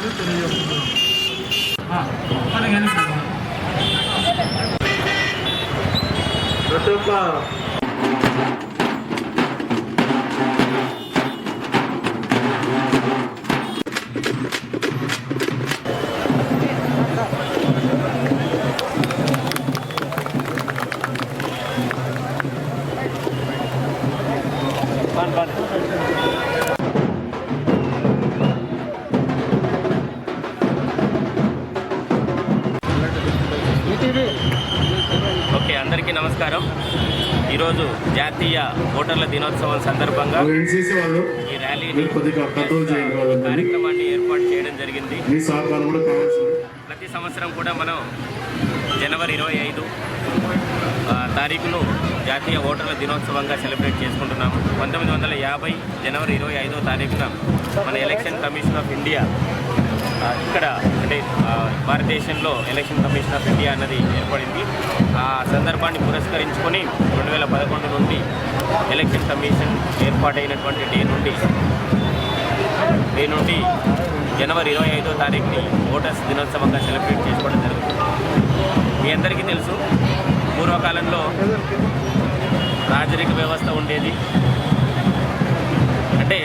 చేస్తున్నట్టు తెలియజేస్తున్నాం. ప్రతి ఒక్క ఓకే, అందరికీ నమస్కారం. ఈరోజు జాతీయ ఓటర్ల దినోత్సవం సందర్భంగా ఈ ర్యాలీని కార్యక్రమాన్ని ఏర్పాటు చేయడం జరిగింది. ప్రతి సంవత్సరం కూడా మనం జనవరి 25 తారీఖును జాతీయ ఓటర్ల దినోత్సవంగా సెలబ్రేట్ చేసుకుంటున్నాము. 1950 జనవరి 25వ తారీఖున మన ఎలక్షన్ కమిషన్ ఆఫ్ ఇండియా ఇక్కడ అంటే భారతదేశంలో ఎలక్షన్ కమిషన్ ఆఫ్ ఇండియా అన్నది ఏర్పడింది. ఆ సందర్భాన్ని పురస్కరించుకొని 2011 నుండి ఎలక్షన్ కమిషన్ ఏర్పాటైనటువంటి డే నుండి జనవరి 25వ తారీఖుని ఓటర్స్ దినోత్సవంగా సెలబ్రేట్ చేసుకోవడం జరుగుతుంది. మీ అందరికీ తెలుసు, పూర్వకాలంలో రాజరిక వ్యవస్థ ఉండేది. అంటే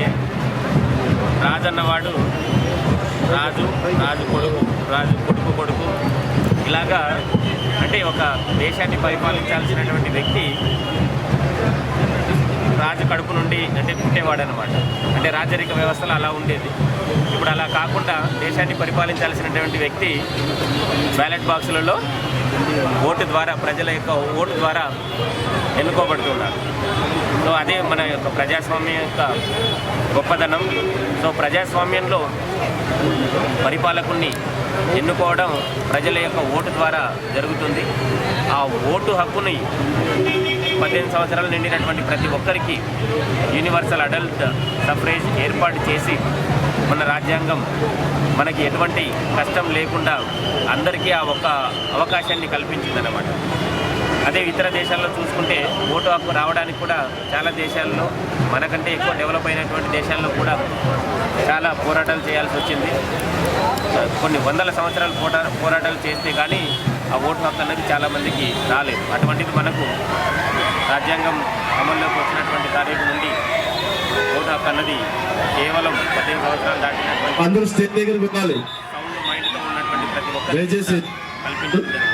రాజు అన్నవాడు రాజు కొడుకు ఇలాగా, అంటే ఒక దేశాన్ని పరిపాలించాల్సినటువంటి వ్యక్తి రాజు కడుపు నుండి అంటే పుట్టేవాడు అన్నమాట. అంటే రాజరిక వ్యవస్థలో అలా ఉండేది. ఇప్పుడు అలా కాకుండా దేశాన్ని పరిపాలించాల్సినటువంటి వ్యక్తి బ్యాలెట్ బాక్సులలో ఓటు ద్వారా, ప్రజల యొక్క ఓటు ద్వారా ఎన్నుకోబడుతున్నారు. సో అదే మన యొక్క ప్రజాస్వామ్యం యొక్క గొప్పదనం. సో ప్రజాస్వామ్యంలో పరిపాలకుణ్ణి ఎన్నుకోవడం ప్రజల యొక్క ఓటు ద్వారా జరుగుతుంది. ఆ ఓటు హక్కుని 18 సంవత్సరాలు నిండినటువంటి ప్రతి ఒక్కరికి యూనివర్సల్ అడల్ట్ సఫ్రేజ్ ఏర్పాటు చేసి మన రాజ్యాంగం మనకి ఎటువంటి కష్టం లేకుండా అందరికీ ఆ ఒక్క అవకాశాన్ని కల్పించిందన్నమాట. అదే ఇతర దేశాల్లో చూసుకుంటే ఓటు హక్కు రావడానికి కూడా చాలా దేశాల్లో, మనకంటే ఎక్కువ డెవలప్ అయినటువంటి దేశాల్లో కూడా చాలా పోరాటాలు చేయాల్సి వచ్చింది. కొన్ని వందల సంవత్సరాలు పోరాటాలు చేస్తే కానీ ఆ ఓటు హక్కు అన్నది చాలామందికి రాలేదు. అటువంటిది మనకు రాజ్యాంగం అమల్లోకి వచ్చినటువంటి తారీఖు నుండి ఓటు హక్కు అన్నది కేవలం 18 సంవత్సరాలు దాటినటువంటి సౌండ్ మైండ్తో ఉన్నటువంటి ప్రతి ఒక్కరికి కల్పించడం జరిగింది.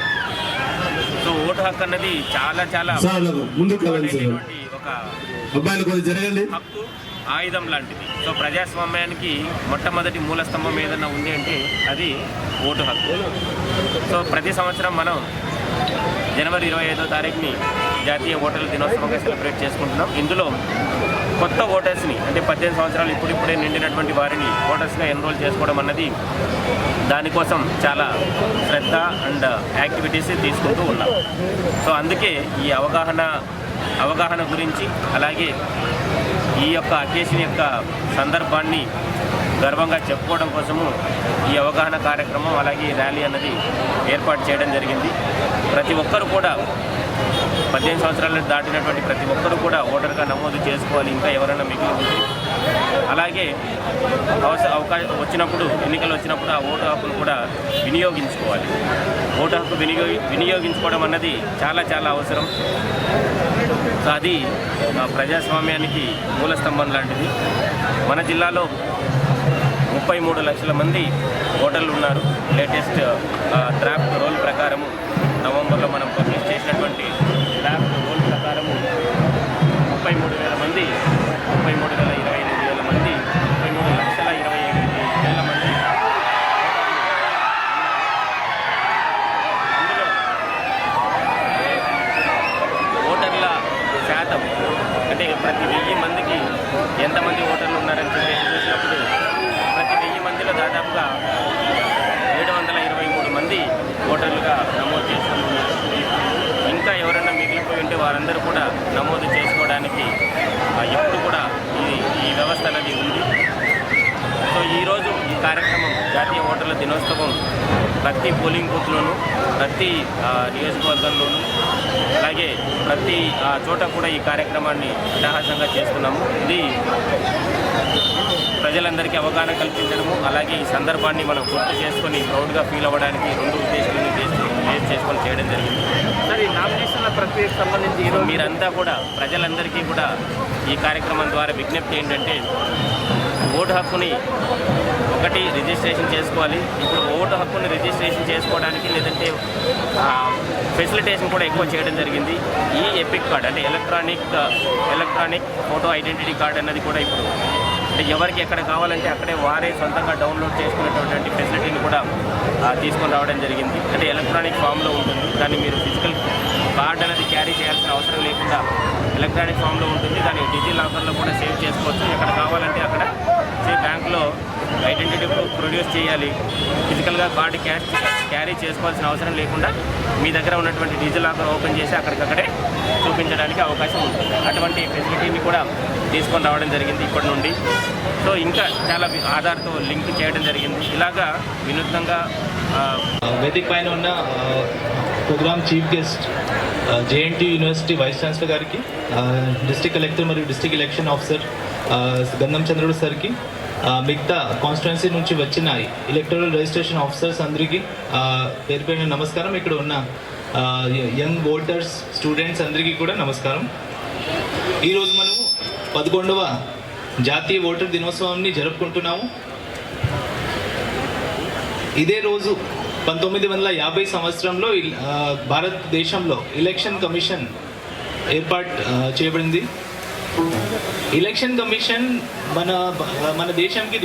సో ఓటు హక్కు అన్నది చాలా ఒక హక్కు, ఆయుధం లాంటిది. సో ప్రజాస్వామ్యానికి మొట్టమొదటి మూల స్తంభం ఏదన్నా ఉంది అంటే అది ఓటు హక్కు. సో ప్రతి సంవత్సరం మనం జనవరి 25వ తారీఖుని జాతీయ ఓటర్ల దినోత్సవంగా సెలబ్రేట్ చేసుకుంటున్నాం. ఇందులో కొత్త ఓటర్స్ని అంటే 18 సంవత్సరాలు ఇప్పుడిప్పుడే నిండినటువంటి వారిని ఓటర్స్గా ఎన్రోల్ చేసుకోవడం అన్నది దానికోసం చాలా శ్రద్ధ అండ్ యాక్టివిటీస్ తీసుకుంటూ ఉన్నాం. సో అందుకే ఈ అవగాహన గురించి, అలాగే ఈ యొక్క అకేషన్ యొక్క సందర్భాన్ని గర్వంగా చెప్పుకోవడం కోసము ఈ అవగాహన కార్యక్రమం అలాగే ర్యాలీ అన్నది ఏర్పాటు చేయడం జరిగింది. ప్రతి ఒక్కరు కూడా 18 సంవత్సరాలు దాటినటువంటి ప్రతి ఒక్కరు కూడా ఓటర్గా నమోదు చేసుకోవాలి. ఇంకా ఎవరైనా మిగిలి ఉంది. అలాగే అవకాశం వచ్చినప్పుడు, ఎన్నికలు వచ్చినప్పుడు ఆ ఓటు హక్కును కూడా వినియోగించుకోవాలి. ఓటు హక్కు వినియోగించుకోవడం అన్నది చాలా అవసరం. సో అది ప్రజాస్వామ్యానికి మూలస్తంభం లాంటిది. మన జిల్లాలో 33 లక్షల మంది ఓటర్లు ఉన్నారు. లేటెస్ట్ డ్రాఫ్ట్ రోల్ ప్రకారము నవంబర్లో మనం పబ్లిష్ చేసినటువంటి డ్రాఫ్ట్ రోల్ ప్రకారము 33,000 మంది, 33,28,000 మంది, 33,28,000 మంది. అందులో ఓటర్ల శాతం అంటే ప్రతి 1000 మందికి ఎంతమంది ఓటర్లు ఉన్నారని చెప్పి చూసినప్పుడు ప్రతి 1000 మందిలో దాదాపుగా 723 మంది ఓటర్లుగా నమోదు చేసుకుంటున్నారు. జాతీయ ఓటర్ల దినోత్సవం ప్రతి పోలింగ్ బూత్లోనూ, ప్రతి నియోజకవర్గంలోనూ, అలాగే ప్రతి చోట కూడా ఈ కార్యక్రమాన్ని అట్టహాసంగా చేస్తున్నాము. ఇది ప్రజలందరికీ అవగాహన కల్పించడము, అలాగే ఈ సందర్భాన్ని మనం గుర్తు చేసుకొని ప్రౌడ్గా ఫీల్ అవ్వడానికి రెండు ఉద్దేశాలను బేస్ చేసుకొని చేయడం జరిగింది. సార్, ఈ నామినేషన్ల ప్రక్రియకు సంబంధించి ఈరోజు మీరంతా కూడా ప్రజలందరికీ కూడా ఈ కార్యక్రమం ద్వారా విజ్ఞప్తి ఏంటంటే, ఓటు హక్కుని ఒకటి రిజిస్ట్రేషన్ చేసుకోవాలి. ఇప్పుడు ఓటు హక్కుని రిజిస్ట్రేషన్ చేసుకోవడానికి లేదంటే ఫెసిలిటేషన్ కూడా ఎక్కువ చేయడం జరిగింది. ఈ ఎపిక్ కార్డ్ అంటే ఎలక్ట్రానిక్ ఫోటో ఐడెంటిటీ కార్డ్ అన్నది కూడా ఇప్పుడు అంటే ఎవరికి ఎక్కడ కావాలంటే అక్కడే వారే సొంతంగా డౌన్లోడ్ చేసుకునేటటువంటి ఫెసిలిటీని కూడా తీసుకొని రావడం జరిగింది. అంటే ఎలక్ట్రానిక్ ఫామ్లో ఉంటుంది, దాన్ని మీరు ఫిజికల్ కార్డ్ అనేది క్యారీ చేయాల్సిన అవసరం లేకుండా ఎలక్ట్రానిక్ ఫామ్లో ఉంటుంది. దాన్ని డిజి లాకర్లో కూడా సేవ్ చేసుకోవచ్చు. ఎక్కడ కావాలంటే అక్కడ బ్యాంకులో ఐడెంటిటీ ప్రొడ్యూస్ చేయాలి. ఫిజికల్గా కార్డు క్యారీ చేసుకోవాల్సిన అవసరం లేకుండా మీ దగ్గర ఉన్నటువంటి డిజి లాకర్ ఓపెన్ చేసి అక్కడికక్కడే చూపించడానికి అవకాశం ఉంటుంది. అటువంటి ఫెసిలిటీని కూడా తీసుకొని రావడం జరిగింది ఇప్పటి నుండి. సో ఇంకా చాలా ఆధార్తో లింక్ చేయడం జరిగింది. ఇలాగా వినూత్నంగా వేదిక పైన ఉన్న program chief guest JNTU university vice chancellor గారికి, డిస్ట్రిక్ట్ కలెక్టర్ మరియు district election officer Gandham Chandrudu సార్కి, మిగతా కాన్స్టిట్యున్సీ నుంచి వచ్చిన ఎలక్టరల్ రిజిస్ట్రేషన్ ఆఫీసర్స్ అందరికీ పేరు పేరున నమస్కారం. ఇక్కడ ఉన్న యంగ్ ఓటర్స్, స్టూడెంట్స్ అందరికీ కూడా నమస్కారం. ఈరోజు మనము 11వ జాతీయ ఓటర్ దినోత్సవాన్ని జరుపుకుంటున్నాము. ఇదే రోజు 1950 సంవత్సరంలో భారతదేశంలో ఎలక్షన్ కమిషన్ ఏర్పాటు చేయబడింది. ఎలక్షన్ కమిషన్ మన దేశంకి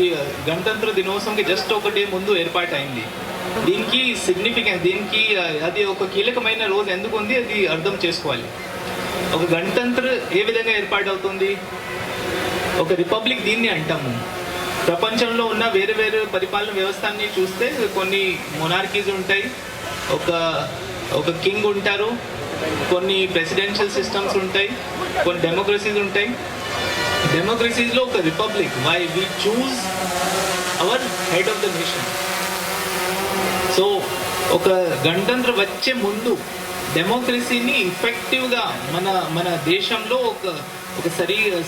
గణతంత్ర దినోత్సవంకి జస్ట్ ఒకటే ముందు ఏర్పాటు అయింది. దీనికి సిగ్నిఫికెన్స్, అది ఒక కీలకమైన రోజు ఎందుకు ఉంది అది అర్థం చేసుకోవాలి. ఒక గణతంత్ర ఏ విధంగా ఏర్పాటు అవుతుంది? ఒక రిపబ్లిక్ దీన్ని అంటాము. ప్రపంచంలో ఉన్న వేరే వేరే పరిపాలన వ్యవస్థని చూస్తే కొన్ని మొనార్కీస్ ఉంటాయి, ఒక కింగ్ ఉంటారు, కొన్ని ప్రెసిడెన్షియల్ సిస్టమ్స్ ఉంటాయి, కొన్ని డెమోక్రసీస్ ఉంటాయి. డెమోక్రసీస్లో ఒక republic, why we choose our head of the nation. So ఒక గణతంత్ర వచ్చే ముందు డెమోక్రసీని ఇఫెక్టివ్గా మన దేశంలో ఒక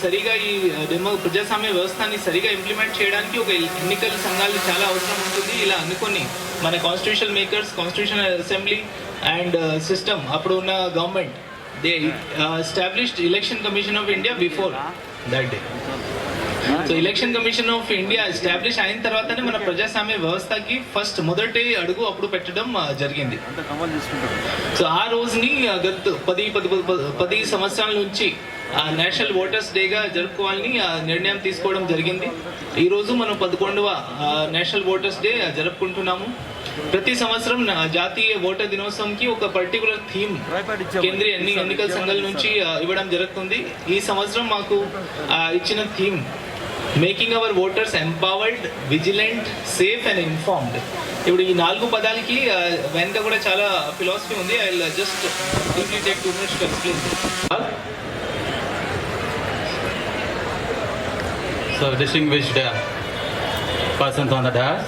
సరిగా ఈ ప్రజాస్వామ్య వ్యవస్థని సరిగా ఇంప్లిమెంట్ చేయడానికి ఒక ఎన్నికల సంఘాలు చాలా అవసరం ఉంటుంది. ఇలా అనుకొని మన constitution makers, constitutional assembly and system, అప్పుడు ఉన్న government, they established election commission of India before that day. So election commission of India establish అయిన తర్వాతనే మన ప్రజాస్వామ్య వ్యవస్థకి మొదటి అడుగు అప్పుడు పెట్టడం జరిగింది. సో ఆ రోజుని గత 10 సంవత్సరాల నుంచి నేషనల్ ఓటర్స్ డేగా జరుపుకోవాలని నిర్ణయం తీసుకోవడం జరిగింది. ఈరోజు మనం 11వ నేషనల్ ఓటర్స్ డే జరుపుకుంటున్నాము. ప్రతి సంవత్సరం జాతీయ ఓటర్ దినోత్సవంకి ఒక పర్టికులర్ థీమ్ కేంద్రీయ ఎన్నికల సంఘాల నుంచి ఇవ్వడం జరుగుతుంది. ఈ సంవత్సరం మాకు ఇచ్చిన theme making our voters empowered, vigilant, safe and informed. ఇప్పుడు ఈ 4 పదాలకి వెనక కూడా చాలా ఫిలాసఫీ ఉంది. I will just quickly take 2 minutes to explain. So distinguished persons on the dais,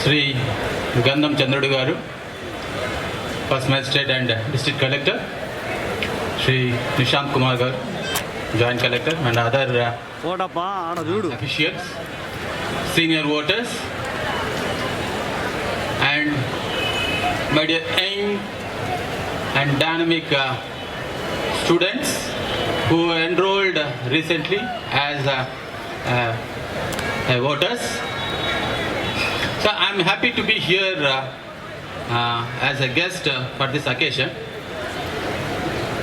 Sri Gandham Chandrudu Garu, First Magistrate and District Collector, Sri Nishant Kumar Garu, Joint Collector, and other officials, senior voters, and my dear young and dynamic students who enrolled recently as voters. So I'm happy to be here as a guest for this occasion.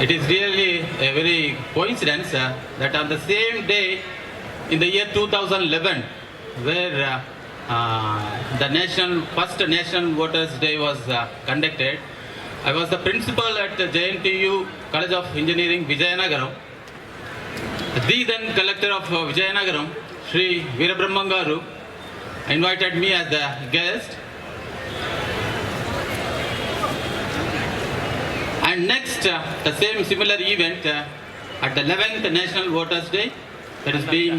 It is really a very coincidence that on the same day in the year 2011, where the first National Voters Day was conducted, I was the principal at the JNTU College of Engineering, Vijayanagaram. The then collector of Vijayanagaram, Sri Veerabrahman Garu, invited me as the guest. And next, the same similar event at the 11th National Voters Day that is being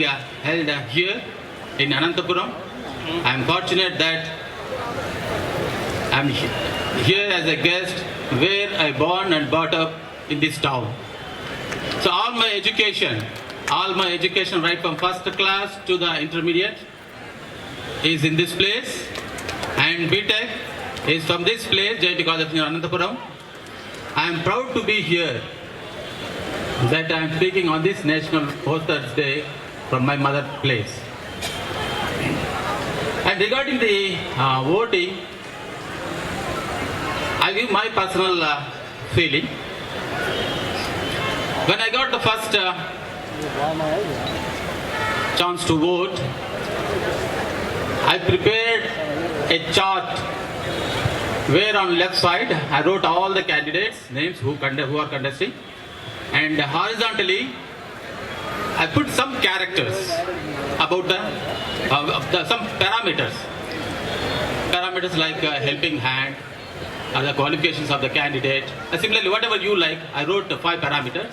held here in Anantapuram I am fortunate that I am here as a guest where I born and brought up in this town. So all my education right from first class to the intermediate is in this place, and BTech is from this place, JIT College of Anantapuram. I am proud to be here, that I am speaking on this National Posters Day from my mother place. And regarding the voting, I give my personal feeling. When I got the first chance to vote, I prepared a chart where on left side I wrote all the candidates' names who are contesting, and horizontally I put some characters about some parameters like helping hand, the qualifications of the candidate. Similarly, whatever you like, I wrote 5 parameters,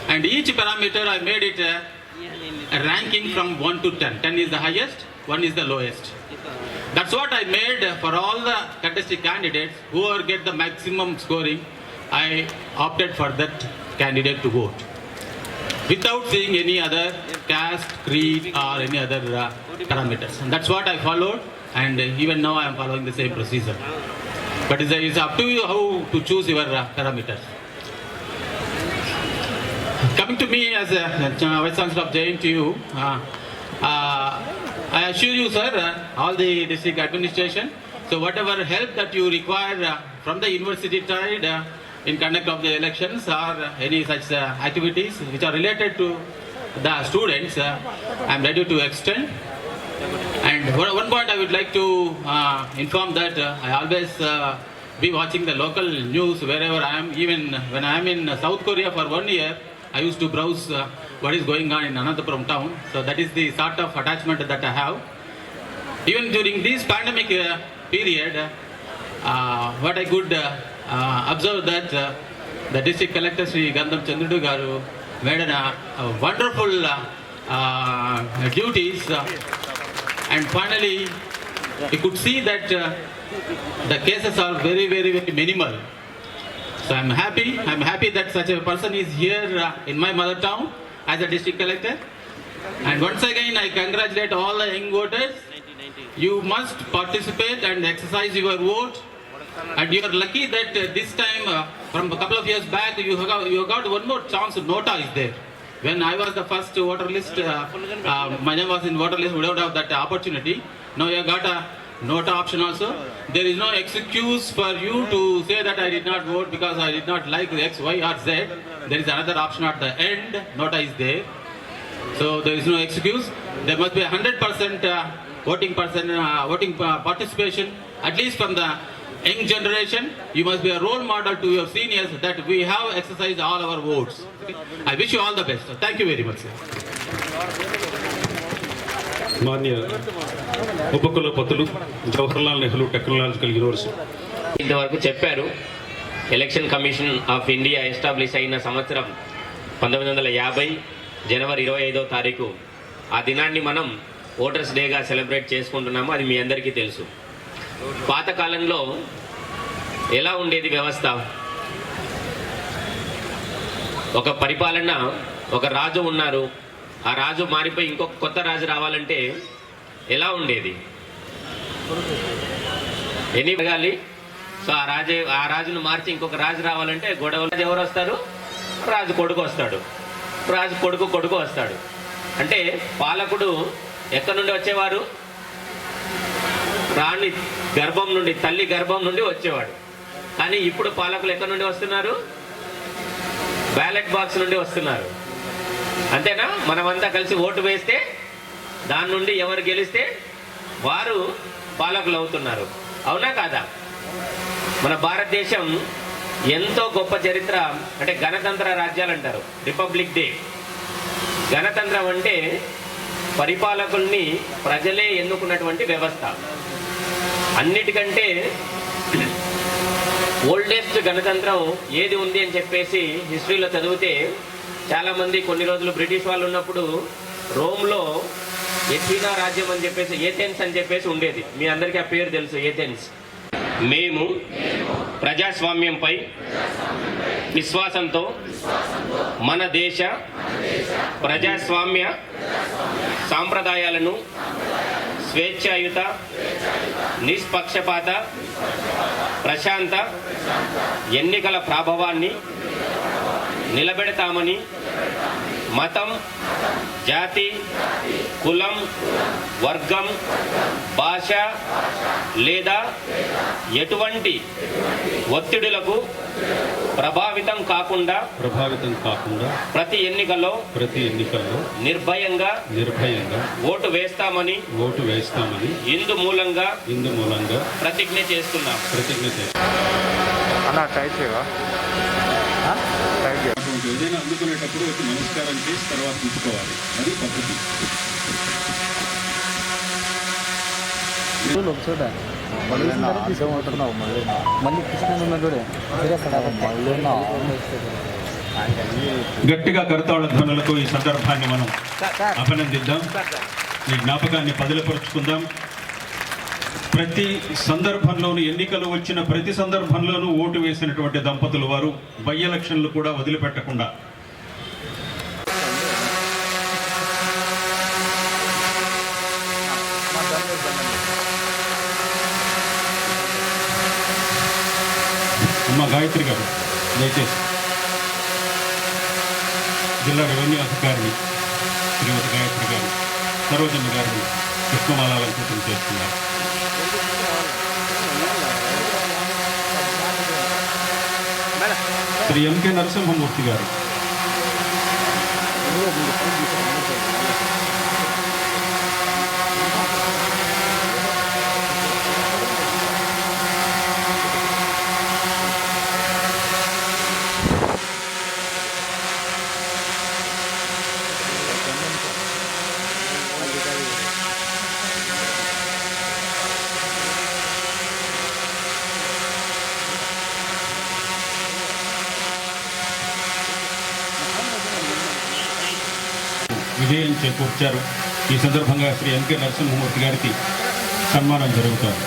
and each parameter I made it a ranking from 1 to 10. 10 is the highest, 1 is the lowest. That's what I made for all the contesting candidates. Whoever get the maximum scoring, I opted for that candidate to vote, without seeing any other caste, creed or any other parameters. And that's what I followed, and even now I am following the same procedure. But it's up to you how to choose your parameters. Coming to me as a Vice Chancellor of JNTU, I assure you, sir, all the district administration, so whatever help that you require from the university side in conduct of the elections or any such activities which are related to the students, I am ready to extend. And one point I would like to inform that I always be watching the local news wherever I am. Even when I am in South Korea for 1 year, I used to browse what is going on in Anantapuram town. So that is the sort of attachment that I have. Even during this pandemic period, what I could observe that the district collector Sri Gandham Chandrudu Garu made a wonderful duties, and finally you could see that the cases are very, very, very minimal. So I'm happy that such a person is here in my mother town as a district collector. And once again, I congratulate all the young voters. You must participate and exercise your vote. And you are lucky that this time, from a couple of years back, you got one more chance. Nota is there. When I was the first voter list, my name was in voter list. We don't have that opportunity. Now you got a Nota option also. There is no excuse for you to say that I did not vote because I did not like X, Y or Z. There is another option at the end. Nota is there. So there is no excuse. There must be 100% voting participation, at least from the young generation. You must be a role model to your seniors that we have exercised all our votes. Okay? I wish you all the best. Thank you very much, sir. Manya ఉపకులపతులు Jawaharlal Nehru technological university ఇంతవరకు చెప్పారు. Election commission of India establish అయిన సంవత్సరం 1950 జనవరి 25వ తారీఖు. ఆ దినాన్ని మనం voters డేగా celebrate చేసుకుంటున్నాము. అది మీ అందరికీ తెలుసు. పాతకాలంలో ఎలా ఉండేది వ్యవస్థ? ఒక పరిపాలన, ఒక రాజు ఉన్నారు. ఆ రాజు మారిపోయి ఇంకొక కొత్త రాజు రావాలంటే ఎలా ఉండేది? ఎన్ని అడగాలి? సో ఆ రాజును మార్చి ఇంకొక రాజు రావాలంటే గొడవలు. ఎవరు వస్తారు? రాజు కొడుకు వస్తాడు. రాజు కొడుకు వస్తాడు. అంటే పాలకుడు ఎక్కడి నుండి వచ్చేవారు? రాణి గర్భం నుండి, తల్లి గర్భం నుండి వచ్చేవాడు. కానీ ఇప్పుడు పాలకులు ఎక్కడి నుండి వస్తున్నారు? బ్యాలెట్ బాక్స్ నుండి వస్తున్నారు. అంతేనా? మనమంతా కలిసి ఓటు వేస్తే దాని నుండి ఎవరు గెలిస్తే వారు పాలకులు అవుతున్నారు. అవునా కాదా? మన భారతదేశం ఎంతో గొప్ప చరిత్ర. అంటే గణతంత్ర రాజ్యాలు అంటారు, రిపబ్లిక్ డే. గణతంత్రం అంటే పరిపాలకుల్ని ప్రజలే ఎన్నుకున్నటువంటి వ్యవస్థ. అన్నిటికంటే ఓల్డెస్ట్ గణతంత్రం ఏది ఉంది అని చెప్పేసి హిస్టరీలో చదివితే చాలామంది కొన్ని రోజులు బ్రిటిష్ వాళ్ళు ఉన్నప్పుడు రోమ్లో ఎథీనా రాజ్యం అని చెప్పేసి ఏథెన్స్ అని చెప్పేసి ఉండేది. మీ అందరికీ ఆ పేరు తెలుసు, ఏథెన్స్. మేము ప్రజాస్వామ్యంపై విశ్వాసంతో మన దేశ ప్రజాస్వామ్య సాంప్రదాయాలను స్వేచ్ఛాయుత, నిష్పక్షపాత, ప్రశాంత ఎన్నికల ప్రభావాన్ని నిలబెడతామని మతం, జాతి, కులం, వర్గం, భాష లేదా ఎటువంటి ఒత్తిడులకు ప్రభావితం కాకుండా ప్రతి ఎన్నికల్లో నిర్భయంగా ఓటు వేస్తామని ఇందు మూలంగా ప్రతిజ్ఞ చేస్తున్నాం. ఏదైనా అందుకునేటప్పుడు వచ్చి నమస్కారం చేసి తర్వాత తీసుకోవాలి, అది పద్ధతి. గట్టిగా కరతాళ ధ్వనులకు ఈ సందర్భాన్ని మనం అభినందిద్దాం. ఈ జ్ఞాపకాన్ని పదిలపరుచుకుందాం. ప్రతి సందర్భంలోనూ, ఎన్నికలు వచ్చిన ప్రతి సందర్భంలోనూ ఓటు వేసినటువంటి దంపతులు వారు బై ఎలక్షన్లు కూడా వదిలిపెట్టకుండా అమ్మ గాయత్రి గారు దయచేసి జిల్లా రెవెన్యూ అధికారిని శ్రీమతి గాయత్రి గారు సరోజమ్మ గారిని పుష్పమాలంకృతం చేస్తున్నారు. శ్రీ ఎంకే నరసింహమూర్తి గారు విజయం చేకూర్చారు. ఈ సందర్భంగా శ్రీ ఎంకే నరసింహమూర్తి గారికి సన్మానం జరుగుతుంది.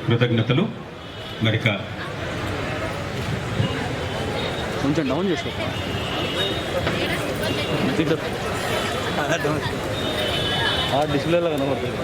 కృతజ్ఞతలు. మరిక కొంచెం డౌన్ చేసుకో. డిస్ప్లేలో కనబడుతుంది.